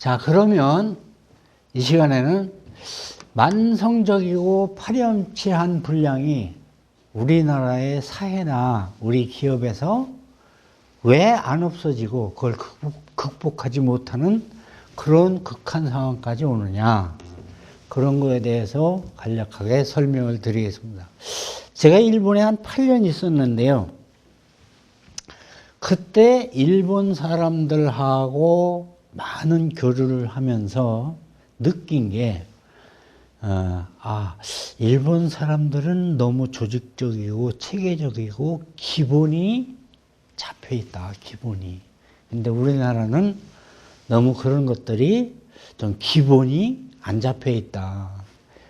자, 그러면 이 시간에는 만성적이고 파렴치한 불량이 우리나라의 사회나 우리 기업에서 왜 안 없어지고 그걸 극복하지 못하는 그런 극한 상황까지 오느냐, 그런 거에 대해서 간략하게 설명을 드리겠습니다. 제가 일본에 한 8년 있었는데요. 그때 일본 사람들하고 많은 교류를 하면서 느낀 게 일본 사람들은 너무 조직적이고 체계적이고 기본이 잡혀있다, 기본이. 근데 우리나라는 너무 그런 것들이 좀 기본이 안 잡혀있다.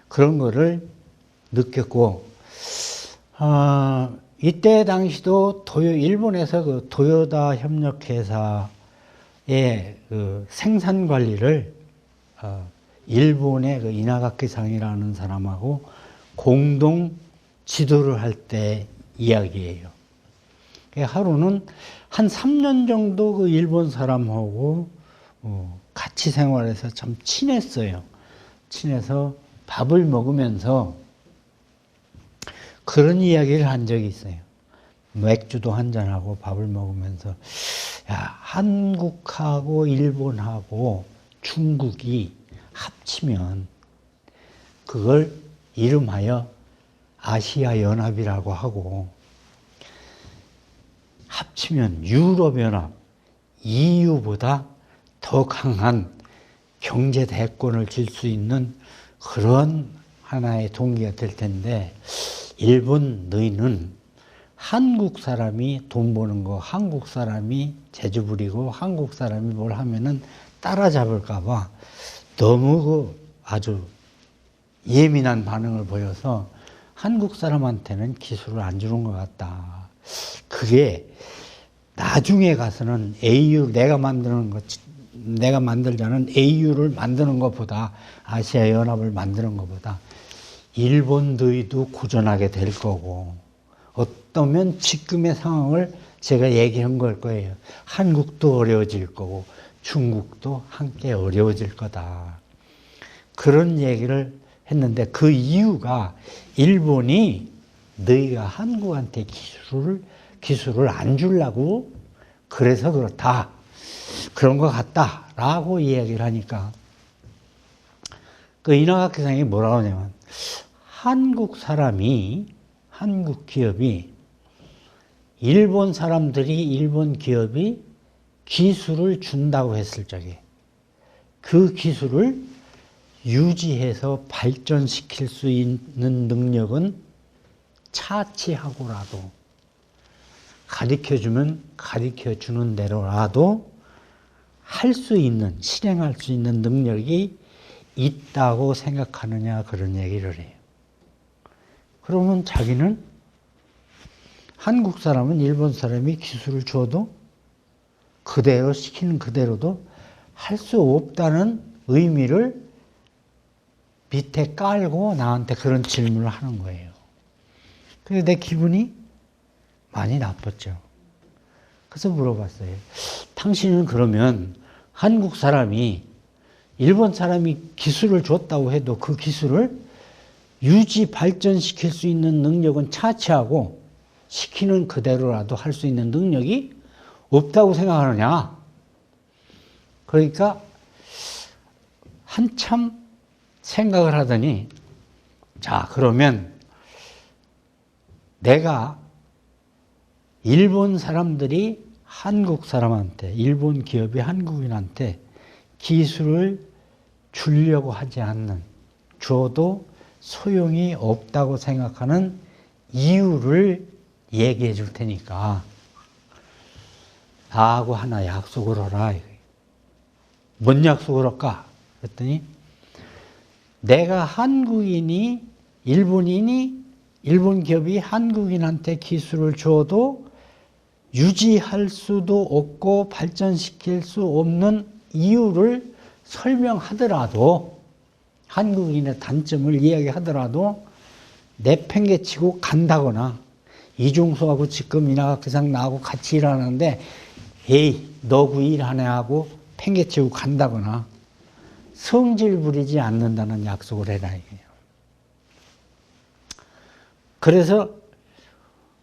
그런 거를 느꼈고, 이때 당시도 일본에서 그 도요다 협력회사의 그 생산 관리를 일본의 그 이나가키상이라는 사람하고 공동 지도를 할 때 이야기예요. 하루는 한 3년 정도 그 일본 사람하고 같이 생활해서 참 친했어요. 친해서 밥을 먹으면서 그런 이야기를 한 적이 있어요. 맥주도 한잔하고 밥을 먹으면서, 야, 한국하고 일본하고 중국이 합치면 그걸 이름하여 아시아 연합이라고 하고, 합치면 유럽연합, EU보다 더 강한 경제 대권을 질 수 있는 그런 하나의 동기가 될 텐데, 일본 너희는 한국 사람이 돈 버는 거, 한국 사람이 재주 부리고 한국 사람이 뭘 하면은 따라잡을까 봐 너무 아주 예민한 반응을 보여서 한국 사람한테는 기술을 안 주는 것 같다. 그게 나중에 가서는 내가 만들자는 AU를 만드는 것보다, 아시아 연합을 만드는 것보다 일본 너희도 고전하게 될 거고, 어떠면 지금의 상황을 제가 얘기한 걸 거예요. 한국도 어려워질 거고 중국도 함께 어려워질 거다. 그런 얘기를 했는데, 그 이유가 일본이 너희가 한국한테 기술을 안 주려고 그래서 그렇다, 그런 것 같다라고 이야기를 하니까, 그 이나가키상이 뭐라고 하냐면, 한국 기업이 일본 기업이 기술을 준다고 했을 적에 그 기술을 유지해서 발전시킬 수 있는 능력은 차치하고라도, 가르쳐주면 가르쳐주는 대로라도 실행할 수 있는 능력이 있다고 생각하느냐, 그런 얘기를 해요. 그러면 자기는 한국 사람은 일본 사람이 기술을 줘도 그대로 시키는 그대로도 할 수 없다는 의미를 밑에 깔고 나한테 그런 질문을 하는 거예요. 그래서 내 기분이 많이 나빴죠. 그래서 물어봤어요. 당신은 그러면 한국 사람이 일본 사람이 기술을 줬다고 해도 그 기술을 발전시킬 수 있는 능력은 차치하고 시키는 그대로라도 할 수 있는 능력이 없다고 생각하느냐? 그러니까 한참 생각을 하더니, 자, 그러면 내가 일본 사람들이 일본 기업이 한국인한테 기술을 주려고 하지 줘도 소용이 없다고 생각하는 이유를 얘기해 줄 테니까 나하고 하나 약속을 하라. 뭔 약속을 할까? 그랬더니, 내가 일본 기업이 한국인한테 기술을 줘도 유지할 수도 없고 발전시킬 수 없는 이유를 설명하더라도, 한국인의 단점을 이야기하더라도 내팽개치고 간다거나, 이중수하고 지금 이나가키상 나하고 같이 일하는데 에이 너 그 일하네 하고 팽개치고 간다거나, 성질 부리지 않는다는 약속을 해라 이거예요. 그래서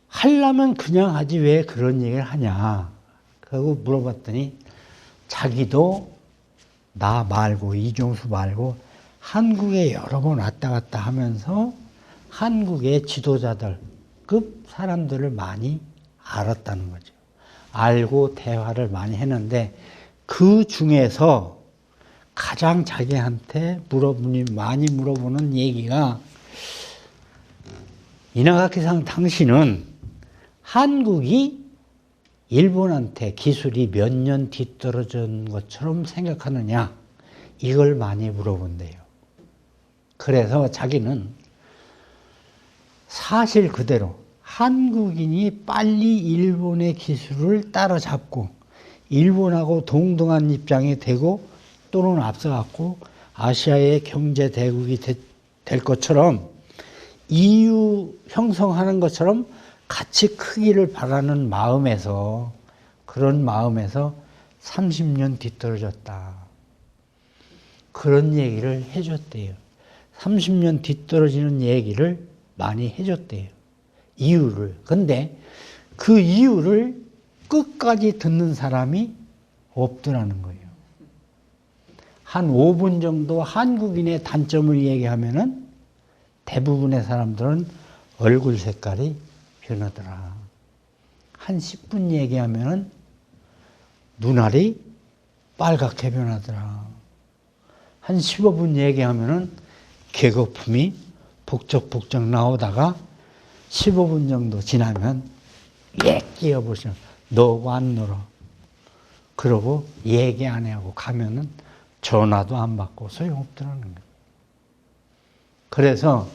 하려면 그냥 하지 왜 그런 얘기를 하냐. 그러고 물어봤더니 자기도 나 말고 이종수 말고 한국에 여러 번 왔다 갔다 하면서 한국의 지도자들급 사람들을 많이 알았다는 거죠. 알고 대화를 많이 했는데 그 중에서 가장 자기한테 많이 물어보는 얘기가 이나가키상 당신은 한국이 일본한테 기술이 몇 년 뒤떨어진 것처럼 생각하느냐 이걸 많이 물어본대요. 그래서 자기는 사실 그대로 한국인이 빨리 일본의 기술을 따라잡고 일본하고 동등한 입장이 되고 또는 앞서갖고 아시아의 경제 대국이 될 것처럼 EU 형성하는 것처럼 같이 크기를 바라는 마음에서 그런 마음에서 30년 뒤떨어졌다. 그런 얘기를 해줬대요. 30년 뒤떨어지는 얘기를 많이 해줬대요. 이유를. 근데 그 이유를 끝까지 듣는 사람이 없더라는 거예요. 한 5분 정도 한국인의 단점을 얘기하면은 대부분의 사람들은 얼굴 색깔이 변하더라. 한 10분 얘기하면은 눈알이 빨갛게 변하더라. 한 15분 얘기하면은 개거품이 북적북적 나오다가 15분 정도 지나면 끼어보시면 너고 안 놀아. 그러고 얘기 안 하고 가면은 전화도 안 받고 소용없더라는 거예요. 그래서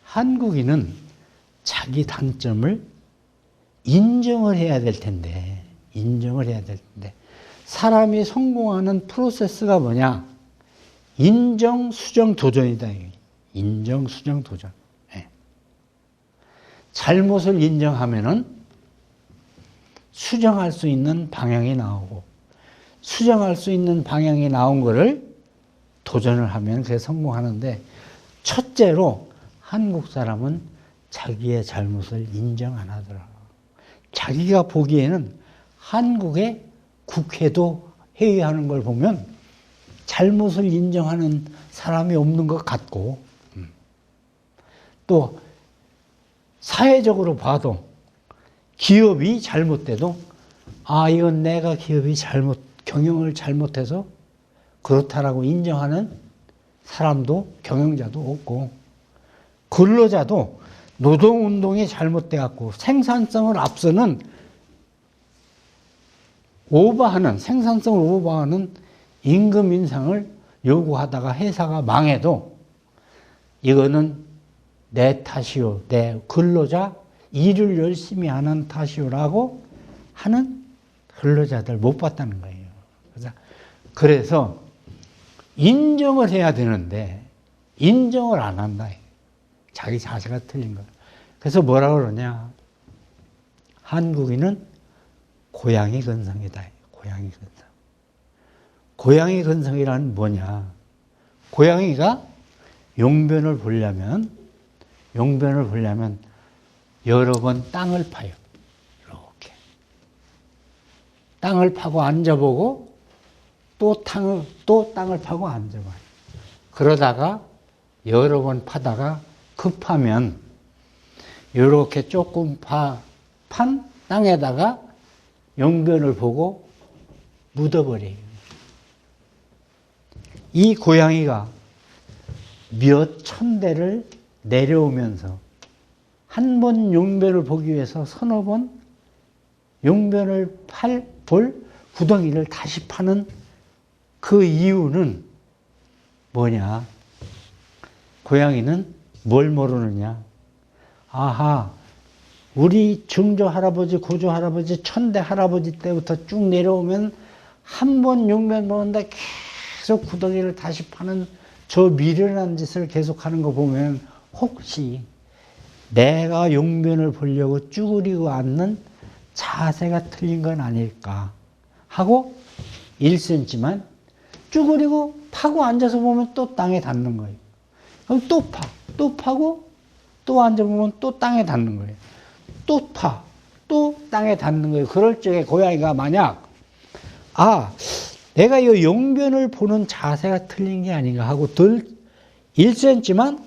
한국인은 자기 단점을 인정을 해야 될 텐데, 사람이 성공하는 프로세스가 뭐냐? 인정, 수정, 도전이다. 인정, 수정, 도전. 네. 잘못을 인정하면은 수정할 수 있는 방향이 나오고, 수정할 수 있는 방향이 나온 거를 도전을 하면 그게 성공하는데, 첫째로 한국 사람은 자기의 잘못을 인정 안 하더라. 자기가 보기에는 한국의 국회도 회의하는 걸 보면 잘못을 인정하는 사람이 없는 것 같고, 또 사회적으로 봐도 기업이 잘못돼도 이건 내가 기업이 경영을 잘못해서 그렇다라고 인정하는 사람도 경영자도 없고, 근로자도 노동운동이 잘못돼갖고 생산성을 앞서는 생산성을 오버하는 임금 인상을 요구하다가 회사가 망해도 이거는 내 탓이요, 내 근로자 일을 열심히 하는 탓이요라고 하는 근로자들 못 봤다는 거예요. 그래서 인정을 해야 되는데 인정을 안 한다. 자기 자세가 틀린 거예요. 그래서 뭐라 그러냐? 한국인은 고양이 근성이다. 고양이 근성. 고양이 근성이란 뭐냐? 고양이가 용변을 보려면 여러 번 땅을 파요. 이렇게. 땅을 파고 앉아보고 또 땅을 파고 앉아봐요. 그러다가 여러 번 파다가 급하면 이렇게 조금 판 땅에다가 용변을 보고 묻어버려요. 이 고양이가 몇 천 대를 내려오면서 한 번 용변을 보기 위해서 서너 번 용변을 볼 구덩이를 다시 파는 그 이유는 뭐냐? 고양이는 뭘 모르느냐? 우리 증조 할아버지, 고조 할아버지, 천대 할아버지 때부터 쭉 내려오면 한 번 용변 보는데 계속 구덩이를 다시 파는 저 미련한 짓을 계속하는 거 보면 혹시 내가 용변을 보려고 쭈그리고 앉는 자세가 틀린 건 아닐까 하고 1cm만 쭈그리고 파고 앉아서 보면 또 땅에 닿는 거예요. 그럼 또 파, 또 파고 또 앉아보면 또 땅에 닿는 거예요. 또 파, 또 땅에 닿는 거예요. 그럴 적에 고양이가 만약 내가 이 용변을 보는 자세가 틀린 게 아닌가 하고 1cm만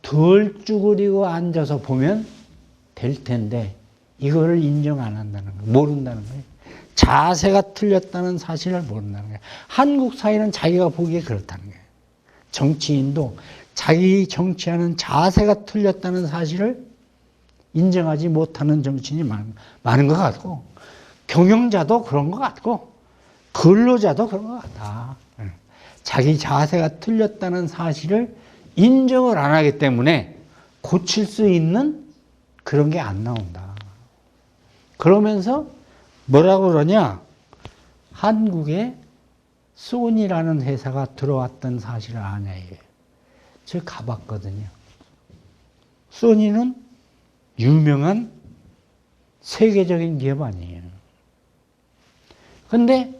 덜 쭈그리고 앉아서 보면 될 텐데 이거를 인정 안 한다는 거예요. 모른다는 거예요. 자세가 틀렸다는 사실을 모른다는 거예요. 한국 사회는 자기가 보기에 그렇다는 거예요. 정치인도 자기 정치하는 자세가 틀렸다는 사실을 인정하지 못하는 정치인이 많은 것 같고, 경영자도 그런 것 같고, 근로자도 그런 것 같다. 자기 자세가 틀렸다는 사실을 인정을 안 하기 때문에 고칠 수 있는 그런 게 안 나온다. 그러면서 뭐라고 그러냐? 한국에 소니라는 회사가 들어왔던 사실을 아냐 이거예요. 제가 가봤거든요. 소니는 유명한 세계적인 기업 아니에요. 근데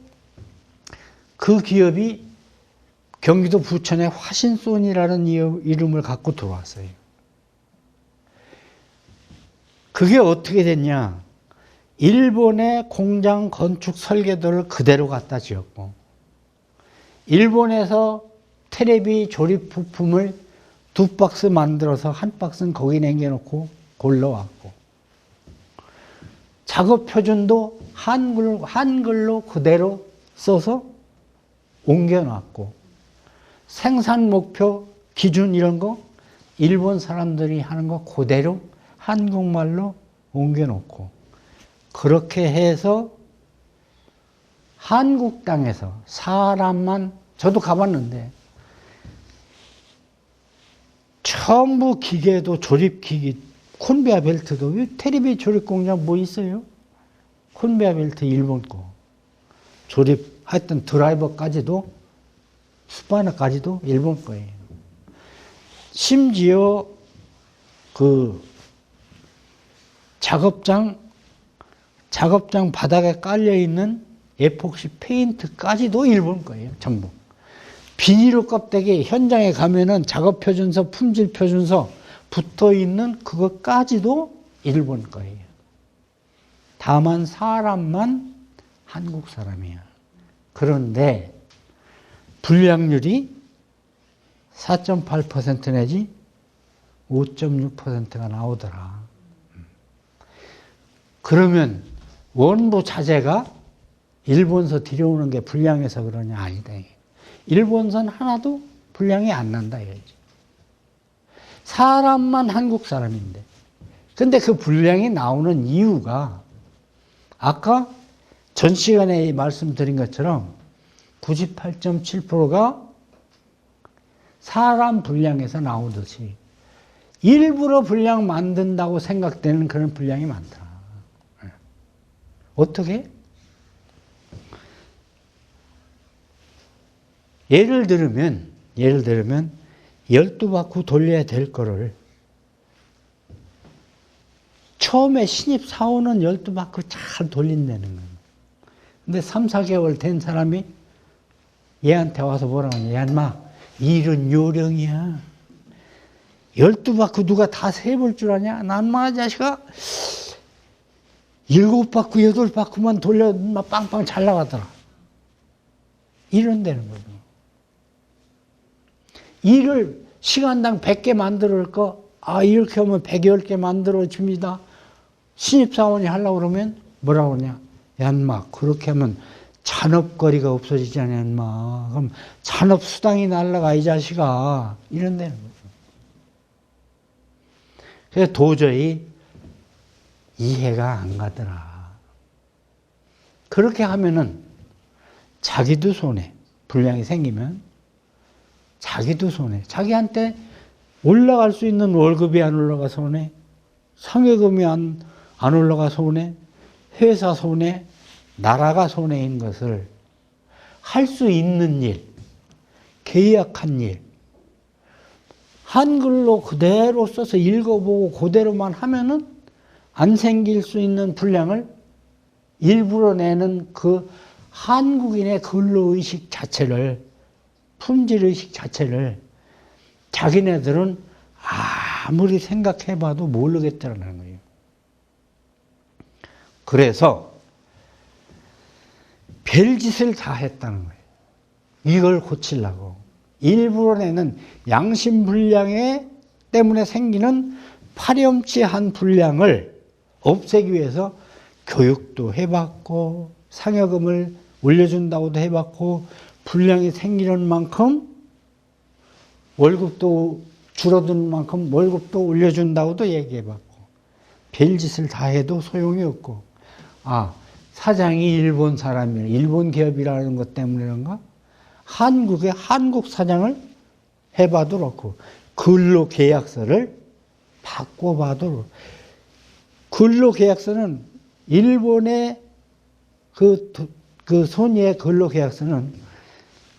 그 기업이 경기도 부천에 화신소니라는 이름을 갖고 들어왔어요. 그게 어떻게 됐냐? 일본의 공장 건축 설계도를 그대로 갖다 지었고, 일본에서 테레비 조립 부품을 2박스 만들어서 한 박스는 거기 남겨놓고 골라왔고, 작업 표준도 한글로 그대로 써서 옮겨놨고, 생산 목표 기준 이런 거 일본 사람들이 하는 거 그대로 한국말로 옮겨놓고, 그렇게 해서 한국 땅에서 사람만, 저도 가봤는데 전부 기계도 조립기기, 콘베어 벨트도, 테레비 조립 공장 뭐 있어요? 콘베어 벨트 일본 거 조립했던 드라이버까지도, 스파너까지도 일본 거예요. 심지어 그 작업장 바닥에 깔려있는 에폭시 페인트까지도 일본 거예요. 전부. 비닐 껍데기 현장에 가면은 작업 표준서, 품질 표준서 붙어있는 그것까지도 일본 거예요. 다만 사람만 한국 사람이야. 그런데 불량률이 4.8% 내지 5.6%가 나오더라. 그러면 원부 자재가 일본서 들여오는 게 불량해서 그러냐? 아니다. 일본선 하나도 불량이 안 난다 이거지. 사람만 한국 사람인데. 근데 그 불량이 나오는 이유가 아까 전 시간에 말씀드린 것처럼 98.7%가 사람 불량에서 나오듯이 일부러 불량 만든다고 생각되는 그런 불량이 많더라. 어떻게? 예를 들면 12바퀴 돌려야 될 거를 처음에 신입 사원은 12바퀴 잘 돌린다는 거예요. 근데 3, 4개월 된 사람이 얘한테 와서 뭐라고 하냐? 야, 인마, 일은 요령이야. 12바퀴 누가 다 세볼 줄 아냐? 난 마, 자식아, 7바퀴, 8바퀴만 돌려, 막 빵빵 잘 나가더라. 이런다는 거죠. 일을 시간당 100개 만들 거, 이렇게 하면 110개 만들어 줍니다. 신입사원이 하려고 그러면 뭐라고 그러냐? 야, 인마, 그렇게 하면 잔업거리가 없어지잖아, 인마. 그럼 잔업수당이 날라가, 이 자식아. 이런다는 거죠. 그래서 도저히 이해가 안 가더라. 그렇게 하면은 자기도 손해. 불량이 생기면 자기도 손해. 자기한테 올라갈 수 있는 월급이 안 올라가 손해. 상여금이 안 올라가 손해. 회사 손해. 나라가 손해인 것을 할 수 있는 일, 계약한 일, 한글로 그대로 써서 읽어보고 그대로만 하면은 안 생길 수 있는 불량을 일부러 내는 그 한국인의 근로의식 자체를 품질의식 자체를 자기네들은 아무리 생각해봐도 모르겠다는 거예요. 그래서 별짓을 다 했다는 거예요. 이걸 고치려고. 일부러 내는 양심불량 때문에 생기는 파렴치한 불량을 없애기 위해서 교육도 해봤고 상여금을 올려준다고도 해봤고 불량이 생기는 만큼 월급도 줄어드는 만큼 월급도 올려준다고도 얘기해봤고 별짓을 다 해도 소용이 없고 사장이 일본 사람이라 일본 기업이라는 것 때문에 그런가 한국의 한국 사장을 해봐도 그렇고 근로계약서를 바꿔봐도 그렇고 근로계약서는 일본의 그 소니의 근로계약서는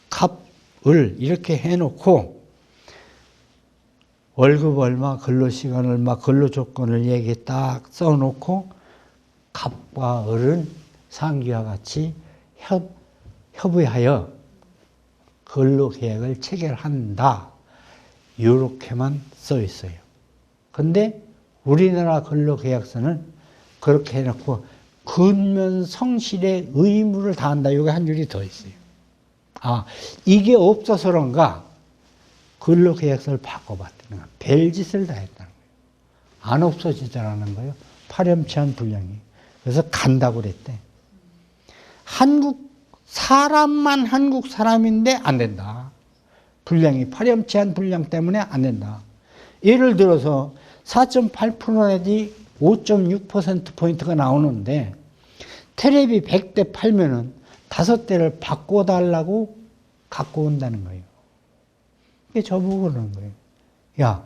값을 이렇게 해놓고 월급 얼마, 근로시간 얼마, 근로조건을 얘기 딱 써놓고 갑과 을은 상기와 같이 협의하여 근로계약을 체결한다. 이렇게만 써 있어요. 근데 우리나라 근로계약서는 그렇게 해놓고 근면 성실의 의무를 다한다. 이게 한 줄이 더 있어요. 이게 없어서 그런가 근로계약서를 바꿔봤다는 거예요. 별짓을 다 했다는 거예요. 안 없어지더라는 거예요. 파렴치한 불량이. 그래서 간다고 그랬대. 사람만 한국 사람인데 안 된다. 불량이 파렴치한 불량 때문에 안 된다. 예를 들어서 4.8% 내지 5.6%포인트가 나오는데 테레비 100대 팔면은 5대를 바꿔달라고 갖고 온다는 거예요. 이게 저보고 그러는 거예요. 야,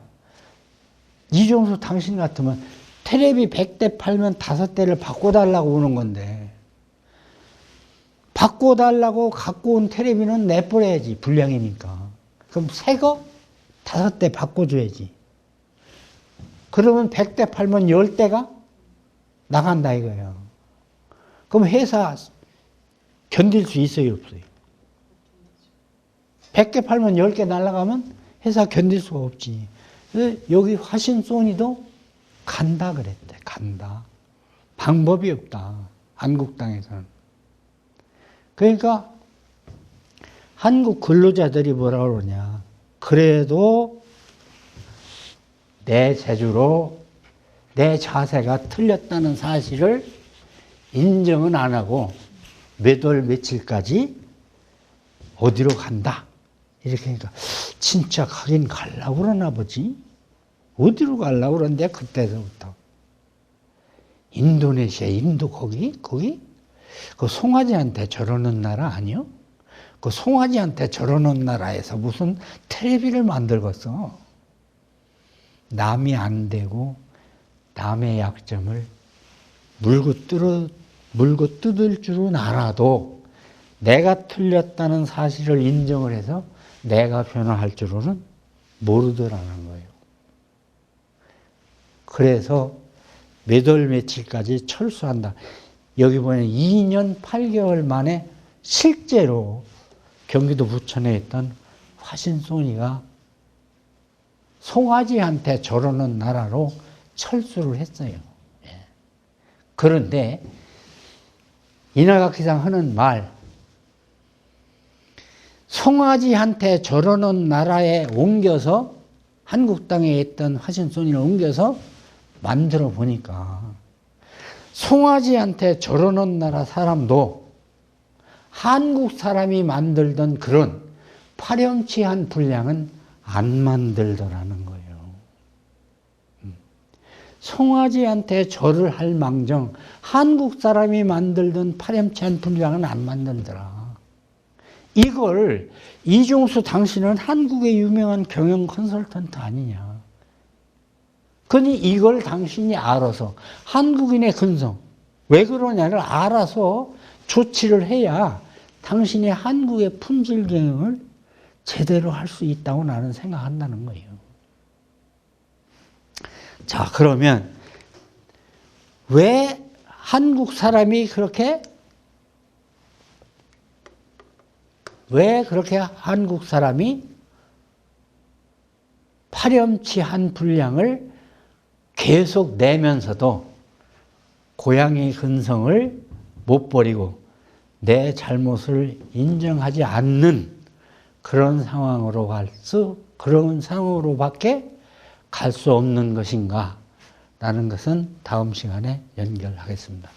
이종수 당신 같으면 테레비 100대 팔면 5대를 바꿔달라고 오는 건데 바꿔달라고 갖고 온 테레비는 내버려야지. 불량이니까. 그럼 새 거 5대 바꿔줘야지. 그러면 100대 팔면 10대가 나간다 이거예요. 그럼 회사 견딜 수 있어요, 없어요? 100개 팔면 10개 날아가면 회사 견딜 수가 없지. 여기 화신소니도 간다 그랬대. 간다. 방법이 없다. 한국 땅에서는. 그러니까 한국 근로자들이 뭐라 그러냐. 그래도 내 재주로 내 자세가 틀렸다는 사실을 인정은 안 하고 몇 월 며칠까지 어디로 간다. 이렇게 하니까 진짜 가긴 가려고 그러나 보지. 어디로 가려고 그러는데 그때서부터. 인도네시아, 인도 거기? 그 송아지한테 저러는 나라 아니요? 그 송아지한테 저러는 나라에서 무슨 텔레비를 만들겠어. 남이 안 되고 남의 약점을 물고 뜯을 줄은 알아도 내가 틀렸다는 사실을 인정을 해서 내가 변화할 줄은 모르더라는 거예요. 그래서 몇 월 며칠까지 철수한다. 여기 보면 2년 8개월 만에 실제로 경기도 부천에 있던 화신소니가 송아지한테 저러는 나라로 철수를 했어요. 그런데 이나가키상 하는 말, 송아지한테 저러는 나라에 옮겨서 한국 땅에 있던 화신소니를 옮겨서 만들어 보니까 송아지한테 저러는 나라 사람도 한국 사람이 만들던 그런 파렴치한 분량은 안 만들더라는 거예요. 송아지한테 절을 할 망정 한국 사람이 만들던 파렴치한 분량은 안 만들더라. 이걸 이종수 당신은 한국의 유명한 경영 컨설턴트 아니냐. 그러니 이걸 당신이 알아서 한국인의 근성 왜 그러냐를 알아서 조치를 해야 당신이 한국의 품질 경영을 제대로 할 수 있다고 나는 생각한다는 거예요. 자, 그러면 왜 한국 사람이 그렇게 왜 그렇게 한국 사람이 파렴치한 분량을 계속 내면서도 고향의 근성을 못 버리고 내 잘못을 인정하지 않는 그런 상황으로밖에 갈 수 없는 것인가? 라는 것은 다음 시간에 연결하겠습니다.